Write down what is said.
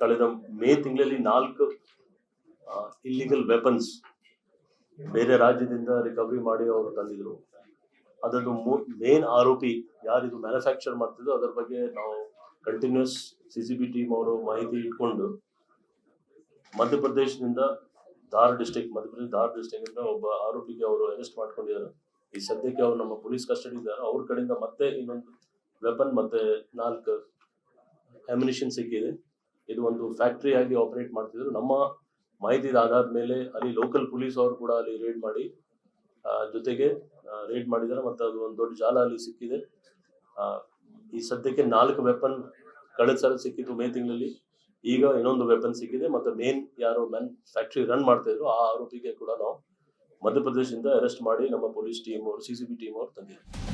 ಕಳೆದ ಮೇ ತಿಂಗಳಲ್ಲಿ 4 illegal weapons ಬೇರೆ ರಾಜ್ಯದಿಂದ ರಿಕವರಿ ಮಾಡಿ ಅವರು ತಂದಿದ್ರು. ಅದನ್ನು ಮೇನ್ ಆರೋಪಿ ಯಾರಿದು ಮ್ಯಾನುಫ್ಯಾಕ್ಚರ್ ಮಾಡ್ತಿದ್ರು ಅದರ ಬಗ್ಗೆ ನಾವು ಕಂಟಿನ್ಯೂಸ್ CCB ಟೀಮ್ ಅವರು ಮಾಹಿತಿ ಇಟ್ಕೊಂಡು ಮಧ್ಯಪ್ರದೇಶದಿಂದ ಧಾರ್ ಡಿಸ್ಟ್ರಿಕ್ಟ್ ಇಂದ ಒಬ್ಬ ಆರೋಪಿಗೆ ಅವರು ಅರೆಸ್ಟ್ ಮಾಡ್ಕೊಂಡಿದ್ದಾರೆ. ಈ ಸದ್ಯಕ್ಕೆ ಅವರು ನಮ್ಮ ಪೊಲೀಸ್ ಕಸ್ಟಡಿ ಇದ್ದಾರೆ. ಅವ್ರ ಕಡೆಯಿಂದ ಮತ್ತೆ ಇನ್ನೊಂದು ವೆಪನ್ ಮತ್ತೆ 4 ಅಮ್ಯುನಿಷನ್ ಸಿಕ್ಕಿದೆ. ಇದು ಒಂದು ಫ್ಯಾಕ್ಟರಿ ಆಗಿ ಆಪರೇಟ್ ಮಾಡ್ತಿದ್ರು. ನಮ್ಮ ಮಾಹಿತಿ ಆಧಾರದ ಮೇಲೆ ಅಲ್ಲಿ ಲೋಕಲ್ ಪೊಲೀಸ್ ಅವರು ಕೂಡ ಅಲ್ಲಿ ರೇಡ್ ಮಾಡಿ ಜೊತೆಗೆ ರೇಡ್ ಮಾಡಿದ್ದಾರೆ. ಮತ್ತೆ ಅದು ಒಂದು ದೊಡ್ಡ ಜಾಲ ಅಲ್ಲಿ ಸಿಕ್ಕಿದೆ. ಈ ಸದ್ಯಕ್ಕೆ 4 ವೆಪನ್ ಕಳೆದ ಸಲ ಸಿಕ್ಕಿದ್ದು ಮೇ ತಿಂಗಳಲ್ಲಿ. ಈಗ ಇನ್ನೊಂದು ವೆಪನ್ ಸಿಕ್ಕಿದೆ. ಮತ್ತೆ ಮೇನ್ ಯಾರು ಫ್ಯಾಕ್ಟರಿ ರನ್ ಮಾಡ್ತಾ ಇದ್ರು ಆ ಆರೋಪಿಗೆ ಕೂಡ ನಾವು ಮಧ್ಯಪ್ರದೇಶದಿಂದ ಅರೆಸ್ಟ್ ಮಾಡಿ ನಮ್ಮ ಪೊಲೀಸ್ ಟೀಮ್ ಅವರು CCB ಟೀಮ್ ಅವರು ತಂದಿದ್ದಾರೆ.